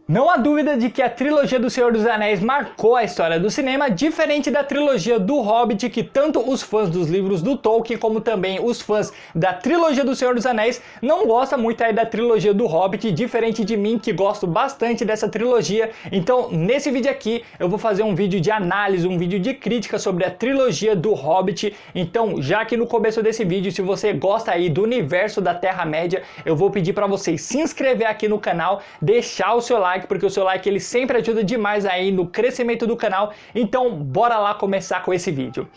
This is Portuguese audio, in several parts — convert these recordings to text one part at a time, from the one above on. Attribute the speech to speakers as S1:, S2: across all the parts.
S1: Não há dúvida de que a trilogia do Senhor dos Anéis marcou a história do cinema, diferente da trilogia do Hobbit, que tanto os fãs dos livros do Tolkien, como também os fãs da trilogia do Senhor dos Anéis, não gostam muito aí da trilogia do Hobbit, diferente de mim, que gosto bastante dessa trilogia. Então, nesse vídeo aqui, eu vou fazer um vídeo de análise, um vídeo de crítica sobre a trilogia do Hobbit. Então, já que no começo desse vídeo, se você gosta aí do universo da Terra-média, eu vou pedir para vocês se inscrever aqui no canal, deixar o seu like, porque o seu like ele sempre ajuda demais aí no crescimento do canal. Então bora lá começar com esse vídeo.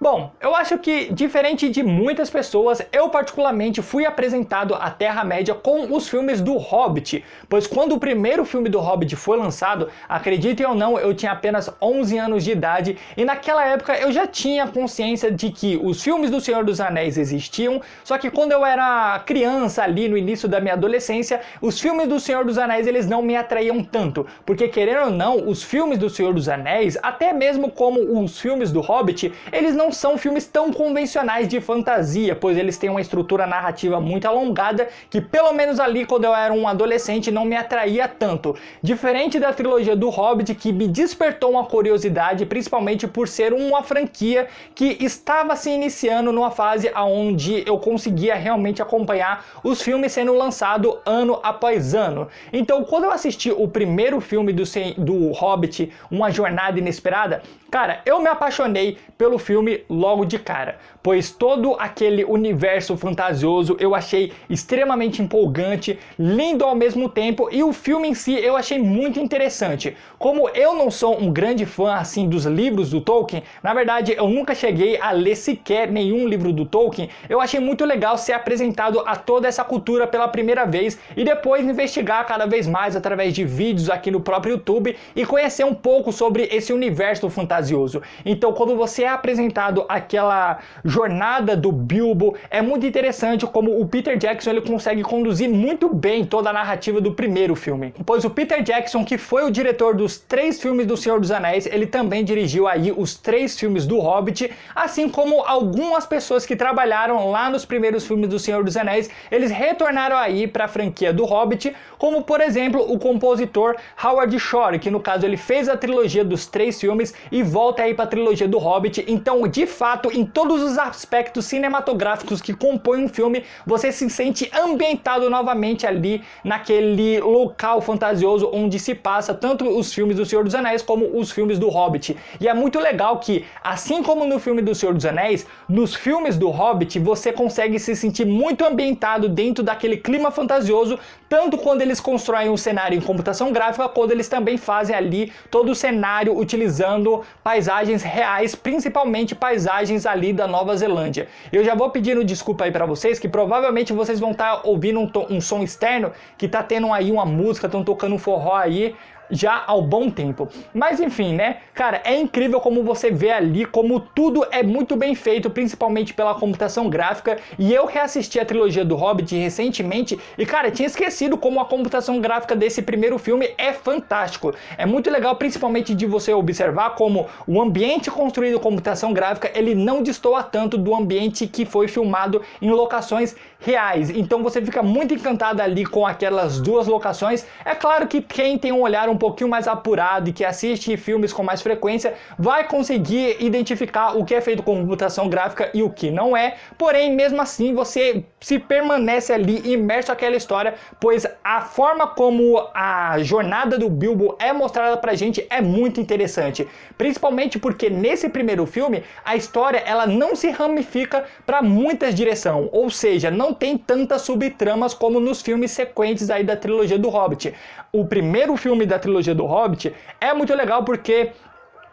S1: Bom, eu acho que, diferente de muitas pessoas, eu particularmente fui apresentado à Terra-média com os filmes do Hobbit, pois quando o primeiro filme do Hobbit foi lançado, acreditem ou não, eu tinha apenas 11 anos de idade, e naquela época eu já tinha consciência de que os filmes do Senhor dos Anéis existiam, só que quando eu era criança, ali no início da minha adolescência, os filmes do Senhor dos Anéis eles não me atraíam tanto, porque querendo ou não, os filmes do Senhor dos Anéis, até mesmo como os filmes do Hobbit, eles não são filmes tão convencionais de fantasia, pois eles têm uma estrutura narrativa muito alongada, que pelo menos ali quando eu era um adolescente não me atraía tanto. Diferente da trilogia do Hobbit, que me despertou uma curiosidade, principalmente por ser uma franquia que estava se iniciando numa fase onde eu conseguia realmente acompanhar os filmes sendo lançados ano após ano. Então, quando eu assisti o primeiro filme do Hobbit, Uma Jornada Inesperada, cara, eu me apaixonei pelo filme logo de cara, pois todo aquele universo fantasioso eu achei extremamente empolgante, lindo ao mesmo tempo, e o filme em si eu achei muito interessante. Como eu não sou um grande fã assim dos livros do Tolkien, na verdade eu nunca cheguei a ler sequer nenhum livro do Tolkien, eu achei muito legal ser apresentado a toda essa cultura pela primeira vez e depois investigar cada vez mais através de vídeos aqui no próprio YouTube e conhecer um pouco sobre esse universo fantasioso. Então, quando você é apresentado aquela jornada do Bilbo, é muito interessante como o Peter Jackson ele consegue conduzir muito bem toda a narrativa do primeiro filme. Pois o Peter Jackson, que foi o diretor dos 3 filmes do Senhor dos Anéis, ele também dirigiu aí os 3 filmes do Hobbit, assim como algumas pessoas que trabalharam lá nos primeiros filmes do Senhor dos Anéis, eles retornaram aí para a franquia do Hobbit, como por exemplo o compositor Howard Shore, que no caso ele fez a trilogia dos 3 filmes e volta aí para a trilogia do Hobbit. Então, de fato, em todos os aspectos cinematográficos que compõem um filme, você se sente ambientado novamente ali naquele local fantasioso onde se passa tanto os filmes do Senhor dos Anéis como os filmes do Hobbit. E é muito legal que, assim como no filme do Senhor dos Anéis, nos filmes do Hobbit você consegue se sentir muito ambientado dentro daquele clima fantasioso, tanto quando eles constroem um cenário em computação gráfica, quando eles também fazem ali todo o cenário utilizando paisagens reais, principalmente paisagens ali da Nova Zelândia. Eu já vou pedindo desculpa aí para vocês, que provavelmente vocês vão estar ouvindo um som externo, que tá tendo aí uma música, estão tocando um forró aí, já há um bom tempo. Mas enfim, né? Cara, é incrível como você vê ali, como tudo é muito bem feito, principalmente pela computação gráfica. E eu reassisti a trilogia do Hobbit recentemente e, cara, tinha esquecido como a computação gráfica desse primeiro filme é fantástico. É muito legal, principalmente de você observar como o ambiente construído com computação gráfica, ele não destoa tanto do ambiente que foi filmado em locações reais. Então você fica muito encantado ali com aquelas duas locações. É claro que quem tem um olhar um pouquinho mais apurado e que assiste filmes com mais frequência vai conseguir identificar o que é feito com computação gráfica e o que não é, porém mesmo assim você se permanece ali imerso naquela história, pois a forma como a jornada do Bilbo é mostrada pra gente é muito interessante, principalmente porque nesse primeiro filme a história ela não se ramifica para muitas direções, ou seja, não tem tantas subtramas como nos filmes sequentes aí da trilogia do Hobbit. O primeiro filme da trilogia do Hobbit é muito legal porque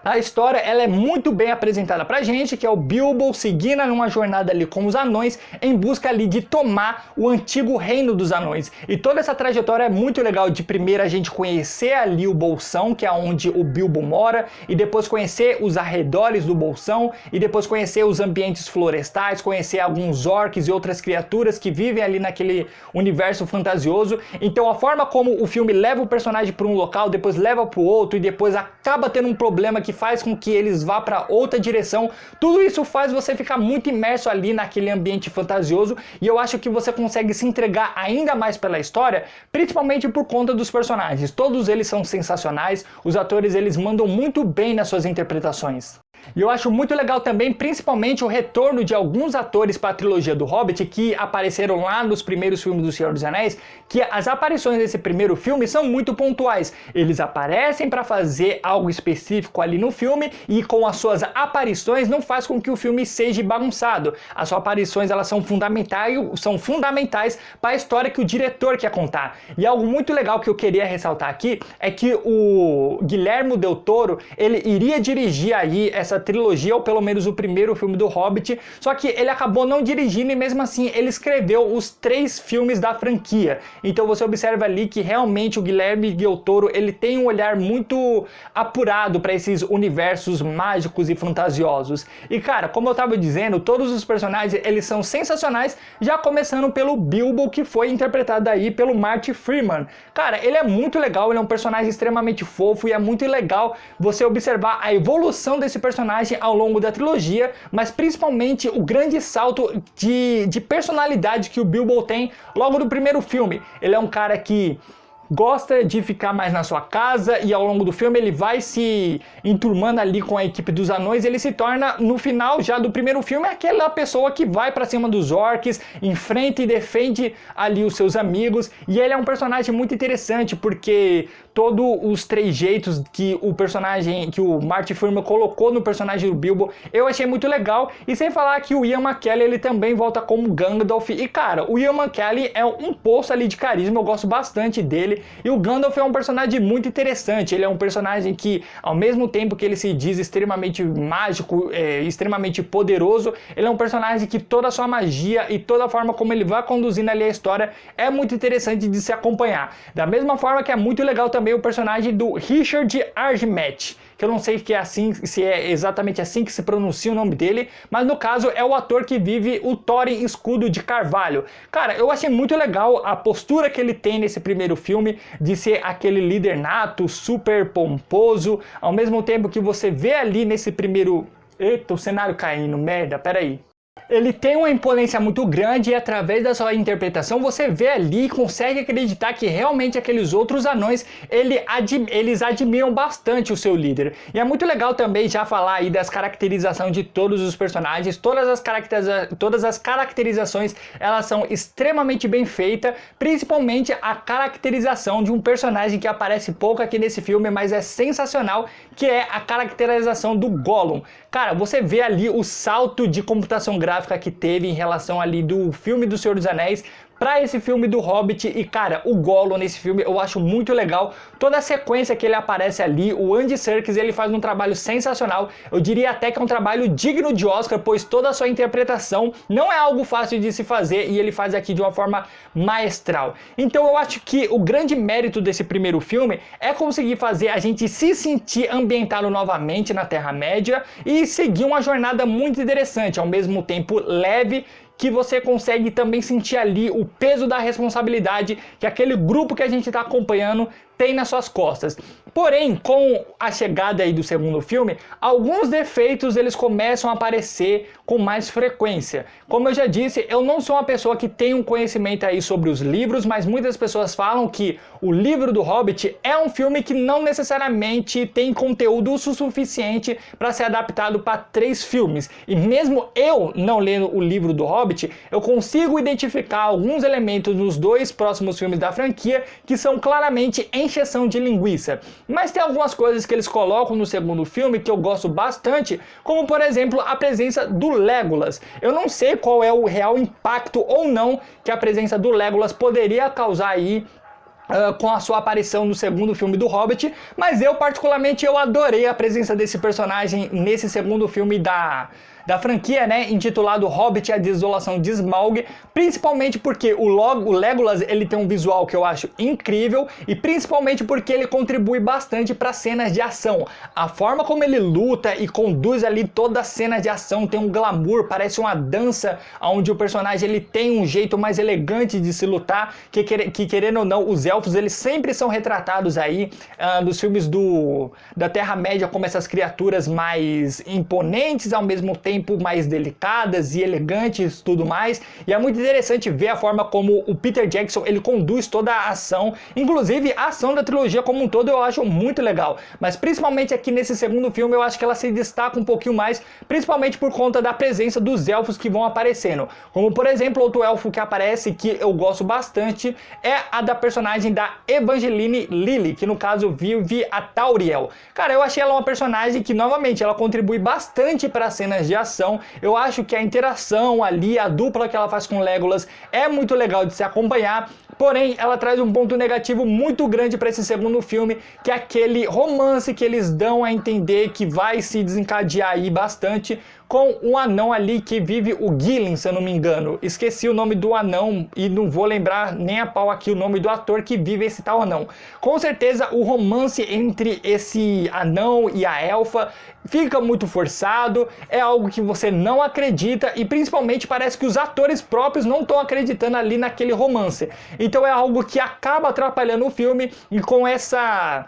S1: a história ela é muito bem apresentada pra gente, que é o Bilbo seguindo numa jornada ali com os anões em busca ali de tomar o antigo reino dos anões. E toda essa trajetória é muito legal, de primeiro a gente conhecer ali o Bolsão, que é onde o Bilbo mora, e depois conhecer os arredores do Bolsão, e depois conhecer os ambientes florestais, conhecer alguns orcs e outras criaturas que vivem ali naquele universo fantasioso. Então a forma como o filme leva o personagem para um local, depois leva para o outro, e depois acaba tendo um problema que que faz com que eles vá para outra direção. Tudo isso faz você ficar muito imerso ali naquele ambiente fantasioso, e eu acho que você consegue se entregar ainda mais pela história, principalmente por conta dos personagens. Todos eles são sensacionais, os atores eles mandam muito bem nas suas interpretações. E eu acho muito legal também, principalmente, o retorno de alguns atores para a trilogia do Hobbit que apareceram lá nos primeiros filmes do Senhor dos Anéis, que as aparições desse primeiro filme são muito pontuais. Eles aparecem para fazer algo específico ali no filme, e com as suas aparições não faz com que o filme seja bagunçado. As suas aparições elas são fundamentais para a história que o diretor quer contar. E algo muito legal que eu queria ressaltar aqui é que o Guillermo del Toro, ele iria dirigir aí essa trilogia, ou pelo menos o primeiro filme do Hobbit, só que ele acabou não dirigindo, e mesmo assim ele escreveu os 3 filmes da franquia. Então você observa ali que realmente o Guilherme Del Toro, ele tem um olhar muito apurado para esses universos mágicos e fantasiosos. E cara, como eu tava dizendo, todos os personagens eles são sensacionais, já começando pelo Bilbo, que foi interpretado aí pelo Martin Freeman. Cara, ele é muito legal, ele é um personagem extremamente fofo, e é muito legal você observar a evolução desse personagem ao longo da trilogia, mas principalmente o grande salto de personalidade que o Bilbo tem logo no primeiro filme. Ele é um cara que gosta de ficar mais na sua casa, e ao longo do filme ele vai se enturmando ali com a equipe dos anões. Ele se torna, no final já do primeiro filme, aquela pessoa que vai pra cima dos orcs, enfrenta e defende ali os seus amigos. E ele é um personagem muito interessante, porque todos os trejeitos que o personagem, que o Martin Freeman colocou no personagem do Bilbo, eu achei muito legal. E sem falar que o Ian McKellen, ele também volta como Gandalf. E cara, o Ian McKellen é um poço ali de carisma, eu gosto bastante dele. E o Gandalf é um personagem muito interessante. Ele é um personagem que, ao mesmo tempo que ele se diz extremamente mágico, extremamente poderoso, ele é um personagem que toda a sua magia e toda a forma como ele vai conduzindo ali a história é muito interessante de se acompanhar. Da mesma forma que é muito legal também o personagem do Richard Argymet, que eu não sei se é exatamente assim que se pronuncia o nome dele, mas no caso é o ator que vive o Thorin Escudo de Carvalho. Cara, eu achei muito legal a postura que ele tem nesse primeiro filme, de ser aquele líder nato, super pomposo, ao mesmo tempo que você vê ali nesse primeiro... Eita, o cenário caindo, merda, peraí. Ele tem uma imponência muito grande, e através da sua interpretação você vê ali e consegue acreditar que realmente aqueles outros anões eles admiram bastante o seu líder. E é muito legal também já falar aí das caracterizações de todos os personagens. Todas as caracterizações elas são extremamente bem feitas, principalmente a caracterização de um personagem que aparece pouco aqui nesse filme, mas é sensacional, que é a caracterização do Gollum. Cara, você vê ali o salto de computação gráfica que teve em relação ali do filme do Senhor dos Anéis para esse filme do Hobbit. E cara, o Gollum nesse filme eu acho muito legal, toda a sequência que ele aparece ali. O Andy Serkis, ele faz um trabalho sensacional, eu diria até que é um trabalho digno de Oscar, pois toda a sua interpretação não é algo fácil de se fazer, e ele faz aqui de uma forma maestral. Então eu acho que o grande mérito desse primeiro filme é conseguir fazer a gente se sentir ambientado novamente na Terra-média e seguir uma jornada muito interessante, ao mesmo tempo leve, que você consegue também sentir ali o peso da responsabilidade que aquele grupo que a gente está acompanhando tem nas suas costas. Porém, com a chegada aí do segundo filme, alguns defeitos eles começam a aparecer com mais frequência. Como eu já disse, eu não sou uma pessoa que tem um conhecimento aí sobre os livros, mas muitas pessoas falam que o livro do Hobbit é um filme que não necessariamente tem conteúdo o suficiente para ser adaptado para 3 filmes. E mesmo eu não lendo o livro do Hobbit, eu consigo identificar alguns elementos nos 2 próximos filmes da franquia que são claramente encheção de linguiça. Mas tem algumas coisas que eles colocam no segundo filme que eu gosto bastante, como por exemplo a presença do Legolas. Eu não sei qual é o real impacto ou não que a presença do Legolas poderia causar aí com a sua aparição no segundo filme do Hobbit, mas eu particularmente eu adorei a presença desse personagem nesse segundo filme da franquia, né, intitulado Hobbit: A Desolação de Smaug, principalmente porque o Legolas ele tem um visual que eu acho incrível e principalmente porque ele contribui bastante para cenas de ação. A forma como ele luta e conduz ali toda a cena de ação tem um glamour, parece uma dança onde o personagem ele tem um jeito mais elegante de se lutar, que querendo ou não, os elfos eles sempre são retratados aí nos filmes da Terra-média como essas criaturas mais imponentes, ao mesmo tempo mais delicadas e elegantes, tudo mais. E é muito interessante ver a forma como o Peter Jackson ele conduz toda a ação, inclusive a ação da trilogia como um todo eu acho muito legal, mas principalmente aqui nesse segundo filme eu acho que ela se destaca um pouquinho mais, principalmente por conta da presença dos elfos que vão aparecendo, como por exemplo outro elfo que aparece que eu gosto bastante é a da personagem da Evangeline Lilly, que no caso vive a Tauriel. Cara, eu achei ela uma personagem que novamente ela contribui bastante para as cenas de ação. Eu acho que a interação ali, a dupla que ela faz com Legolas é muito legal de se acompanhar. Porém, ela traz um ponto negativo muito grande para esse segundo filme, que é aquele romance que eles dão a entender que vai se desencadear aí bastante com um anão ali que vive o Gillen, se eu não me engano. Esqueci o nome do anão e não vou lembrar nem a pau aqui o nome do ator que vive esse tal anão. Com certeza o romance entre esse anão e a elfa fica muito forçado, é algo que você não acredita e principalmente parece que os atores próprios não estão acreditando ali naquele romance. Então é algo que acaba atrapalhando o filme e com essa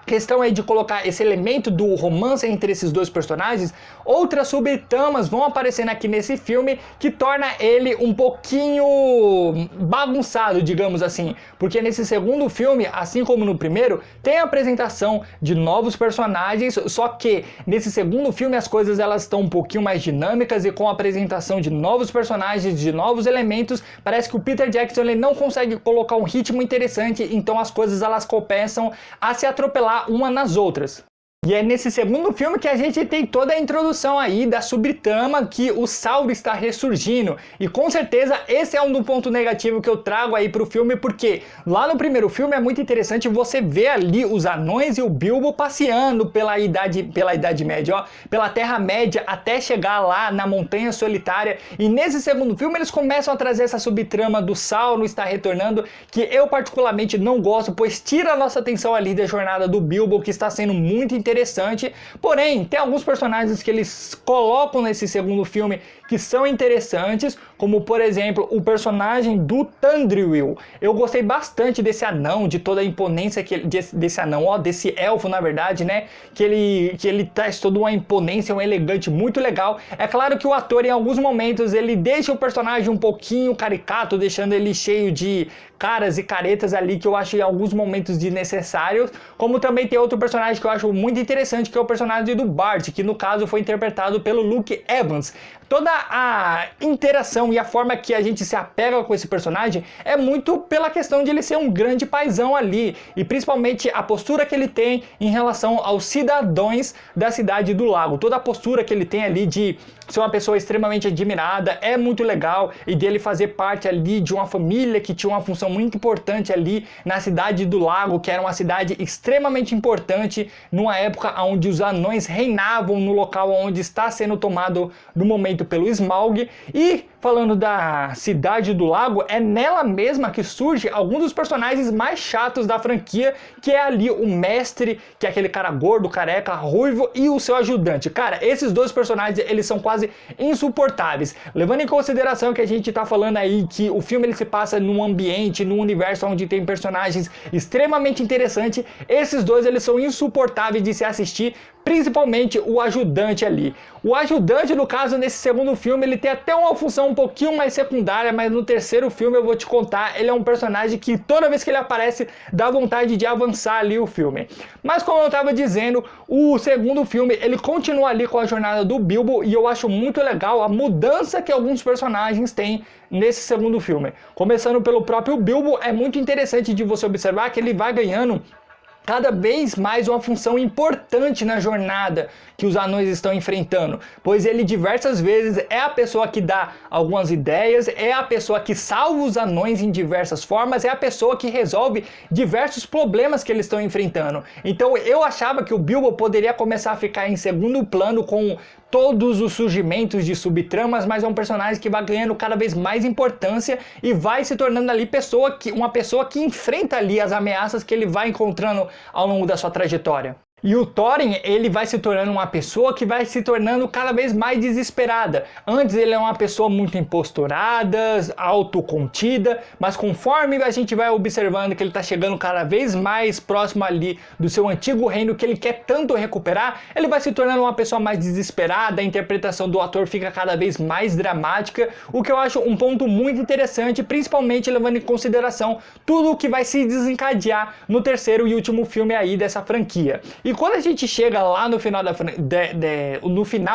S1: questão aí de colocar esse elemento do romance entre esses dois personagens, outras subtramas vão aparecendo aqui nesse filme que torna ele um pouquinho bagunçado, digamos assim, porque nesse segundo filme, assim como no primeiro, tem a apresentação de novos personagens, só que nesse segundo filme as coisas elas estão um pouquinho mais dinâmicas e com a apresentação de novos personagens, de novos elementos, parece que o Peter Jackson ele não consegue colocar um ritmo interessante, então as coisas elas começam a se atropelar uma nas outras. E é nesse segundo filme que a gente tem toda a introdução aí da subtrama que o Sauron está ressurgindo. E com certeza esse é um ponto negativo que eu trago aí pro filme, porque lá no primeiro filme é muito interessante você ver ali os anões e o Bilbo passeando pela Idade Média, ó, pela Terra-média até chegar lá na Montanha Solitária. E nesse segundo filme eles começam a trazer essa subtrama do Sauron estar retornando, que eu particularmente não gosto, pois tira a nossa atenção ali da jornada do Bilbo, que está sendo muito interessante. Porém, tem alguns personagens que eles colocam nesse segundo filme que são interessantes, como por exemplo o personagem do Thranduil. Eu gostei bastante desse anão, de toda a imponência desse anão, ó, desse elfo na verdade, né? Que ele traz toda uma imponência, um elegante muito legal. É claro que o ator em alguns momentos ele deixa o personagem um pouquinho caricato, deixando ele cheio de caras e caretas ali que eu acho em alguns momentos desnecessários, como também tem outro personagem que eu acho muito interessante, que é o personagem do Bart, que no caso foi interpretado pelo Luke Evans. Toda a interação e a forma que a gente se apega com esse personagem é muito pela questão de ele ser um grande paizão ali, e principalmente a postura que ele tem em relação aos cidadãos da Cidade do Lago. Toda a postura que ele tem ali de ser uma pessoa extremamente admirada é muito legal, e dele fazer parte ali de uma família que tinha uma função muito importante ali na Cidade do Lago, que era uma cidade extremamente importante numa época onde os anões reinavam no local onde está sendo tomado no momento pelo Smaug. E falando da Cidade do Lago, é nela mesma que surge algum dos personagens mais chatos da franquia, que é ali o mestre, que é aquele cara gordo, careca, ruivo, e o seu ajudante. Cara, esses dois personagens, eles são quase insuportáveis. Levando em consideração que a gente tá falando aí que o filme ele se passa num ambiente, num universo onde tem personagens extremamente interessantes, esses dois eles são insuportáveis de se assistir, principalmente o ajudante ali. O ajudante, no caso, nesse segundo filme, ele tem até uma função um pouquinho mais secundária, mas no terceiro filme eu vou te contar, ele é um personagem que toda vez que ele aparece, dá vontade de avançar ali o filme. Mas como eu tava dizendo, o segundo filme, ele continua ali com a jornada do Bilbo, e eu acho muito legal a mudança que alguns personagens têm nesse segundo filme. Começando pelo próprio Bilbo, é muito interessante de você observar que ele vai ganhando cada vez mais uma função importante na jornada que os anões estão enfrentando, pois ele diversas vezes é a pessoa que dá algumas ideias, é a pessoa que salva os anões em diversas formas, é a pessoa que resolve diversos problemas que eles estão enfrentando. Então eu achava que o Bilbo poderia começar a ficar em segundo plano com todos os surgimentos de subtramas, mas é um personagem que vai ganhando cada vez mais importância e vai se tornando ali uma pessoa que enfrenta ali as ameaças que ele vai encontrando ao longo da sua trajetória. E o Thorin, ele vai se tornando uma pessoa que vai se tornando cada vez mais desesperada. Antes ele é uma pessoa muito imposturada, autocontida, mas conforme a gente vai observando que ele está chegando cada vez mais próximo ali do seu antigo reino que ele quer tanto recuperar, ele vai se tornando uma pessoa mais desesperada, a interpretação do ator fica cada vez mais dramática, o que eu acho um ponto muito interessante, principalmente levando em consideração tudo o que vai se desencadear no terceiro e último filme aí dessa franquia. E quando a gente chega lá no final,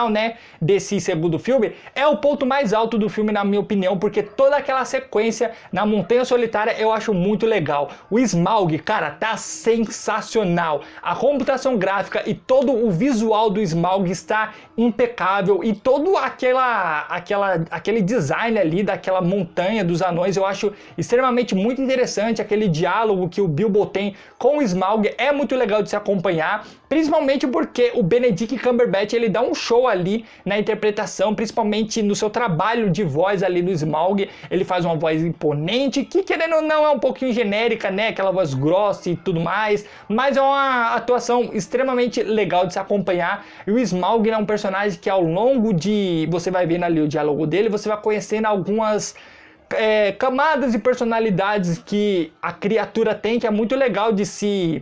S1: né, desse segundo filme, é o ponto mais alto do filme, na minha opinião, porque toda aquela sequência na Montanha Solitária eu acho muito legal. O Smaug, cara, tá sensacional. A computação gráfica e todo o visual do Smaug está impecável e todo aquele design ali daquela montanha dos anões eu acho extremamente muito interessante. Aquele diálogo que o Bilbo tem com o Smaug é muito legal de se acompanhar, principalmente porque o Benedict Cumberbatch ele dá um show ali na interpretação, principalmente no seu trabalho de voz ali no Smaug. Ele faz uma voz imponente, que querendo ou não é um pouquinho genérica, né, aquela voz grossa e tudo mais, mas é uma atuação extremamente legal de se acompanhar. E o Smaug é um personagem que ao longo de... você vai vendo ali o diálogo dele, você vai conhecendo algumas... camadas e personalidades que a criatura tem, que é muito legal de se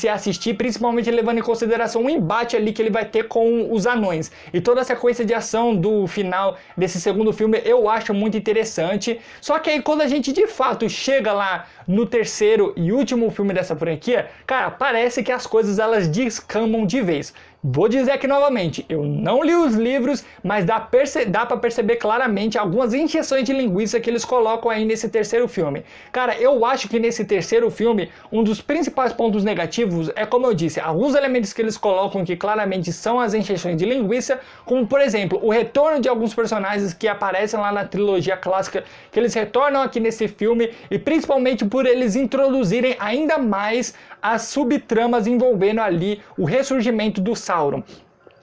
S1: assistir, principalmente levando em consideração o embate ali que ele vai ter com os anões. E toda a sequência de ação do final desse segundo filme eu acho muito interessante. Só que aí quando a gente de fato chega lá no terceiro e último filme dessa franquia, cara, parece que as coisas elas descambam de vez. Vou dizer aqui novamente, eu não li os livros, mas dá pra perceber claramente algumas injeções de linguiça que eles colocam aí nesse terceiro filme. Cara, eu acho que nesse terceiro filme, um dos principais pontos negativos é, como eu disse, alguns elementos que eles colocam que claramente são as injeções de linguiça, como por exemplo, o retorno de alguns personagens que aparecem lá na trilogia clássica, que eles retornam aqui nesse filme, e principalmente por eles introduzirem ainda mais as subtramas envolvendo ali o ressurgimento do Sauron.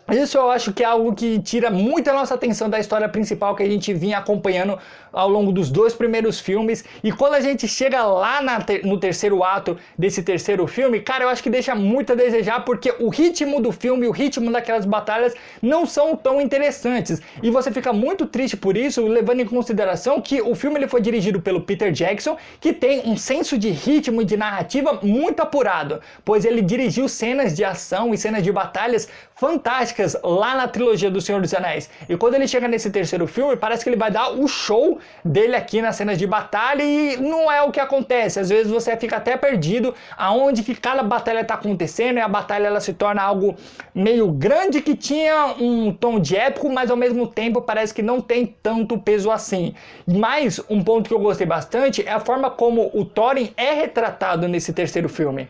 S1: Isso eu acho que é algo que tira muita nossa atenção da história principal que a gente vinha acompanhando ao longo dos dois primeiros filmes. E quando a gente chega lá no terceiro ato desse terceiro filme, cara, eu acho que deixa muito a desejar, porque o ritmo do filme, o ritmo daquelas batalhas não são tão interessantes. E você fica muito triste por isso, levando em consideração que o filme ele foi dirigido pelo Peter Jackson, que tem um senso de ritmo e de narrativa muito apurado, pois ele dirigiu cenas de ação e cenas de batalhas fantásticas lá na trilogia do Senhor dos Anéis. E quando ele chega nesse terceiro filme, parece que ele vai dar o show dele aqui nas cenas de batalha, e não é o que acontece. Às vezes você fica até perdido aonde que cada batalha está acontecendo, e a batalha ela se torna algo meio grande, que tinha um tom de épico, mas ao mesmo tempo parece que não tem tanto peso assim. Mas um ponto que eu gostei bastante é a forma como o Thorin é retratado nesse terceiro filme.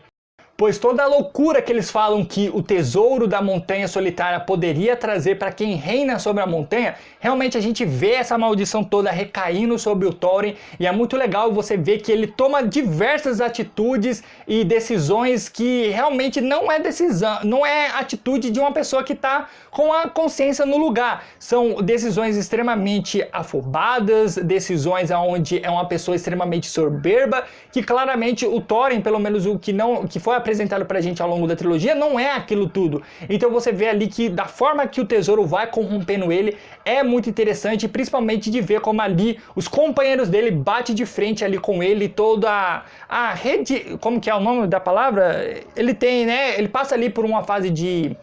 S1: Pois toda a loucura que eles falam que o tesouro da Montanha Solitária poderia trazer para quem reina sobre a montanha, realmente a gente vê essa maldição toda recaindo sobre o Thorin, e é muito legal você ver que ele toma diversas atitudes e decisões que realmente não é decisão, não é atitude de uma pessoa que está com a consciência no lugar. São decisões extremamente afobadas, decisões onde é uma pessoa extremamente soberba, que claramente o Thorin, pelo menos o que foi apresentado pra gente ao longo da trilogia, não é aquilo tudo. Então você vê ali que da forma que o tesouro vai corrompendo ele é muito interessante, principalmente de ver como ali os companheiros dele batem de frente ali com ele, toda a rede, como que é o nome da palavra? Ele tem, né, ele passa ali por uma fase de...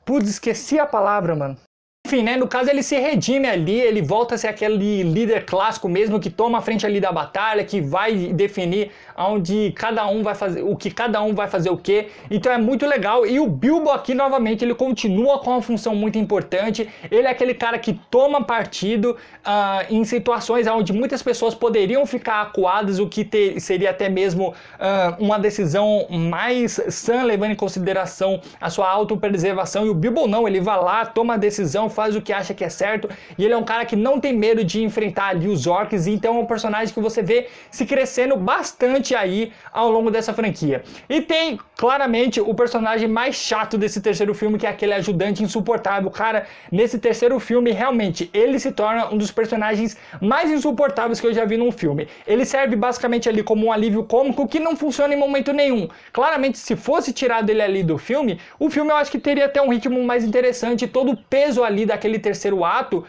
S1: Putz, esqueci a palavra, mano. Enfim, né, no caso ele se redime ali, ele volta a ser aquele líder clássico mesmo, que toma a frente ali da batalha, que vai definir onde cada um vai fazer, o que cada um vai fazer o quê. Então é muito legal. E o Bilbo aqui novamente ele continua com uma função muito importante. Ele é aquele cara que toma partido em situações onde muitas pessoas poderiam ficar acuadas, o que seria até mesmo uma decisão mais sã, levando em consideração a sua autopreservação. E o Bilbo não, ele vai lá, toma a decisão, faz o que acha que é certo, e ele é um cara que não tem medo de enfrentar ali os orcs, então é um personagem que você vê se crescendo bastante aí ao longo dessa franquia. E tem claramente o personagem mais chato desse terceiro filme, que é aquele ajudante insuportável. Cara, nesse terceiro filme, realmente, ele se torna um dos personagens mais insuportáveis que eu já vi num filme. Ele serve basicamente ali como um alívio cômico que não funciona em momento nenhum. Claramente, se fosse tirado ele ali do filme, o filme eu acho que teria até um ritmo mais interessante, todo o peso ali daquele terceiro ato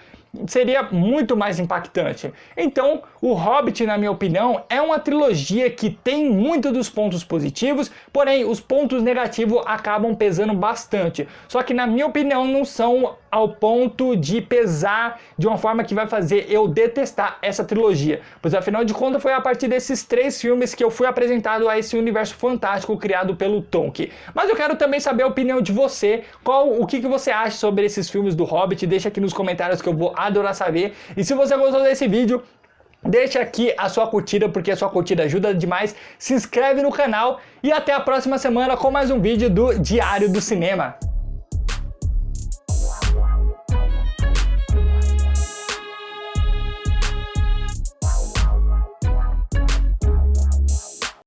S1: seria muito mais impactante. Então, o Hobbit, na minha opinião, é uma trilogia que tem muito dos pontos positivos, porém os pontos negativos acabam pesando bastante. Só que, na minha opinião, não são ao ponto de pesar de uma forma que vai fazer eu detestar essa trilogia, pois afinal de contas foi a partir desses 3 filmes que eu fui apresentado a esse universo fantástico criado pelo Tolkien. Mas eu quero também saber a opinião de você, o que você acha sobre esses filmes do Hobbit, deixa aqui nos comentários que eu vou adorar saber. E se você gostou desse vídeo, deixa aqui a sua curtida, porque a sua curtida ajuda demais, se inscreve no canal e até a próxima semana com mais um vídeo do Diário do Cinema.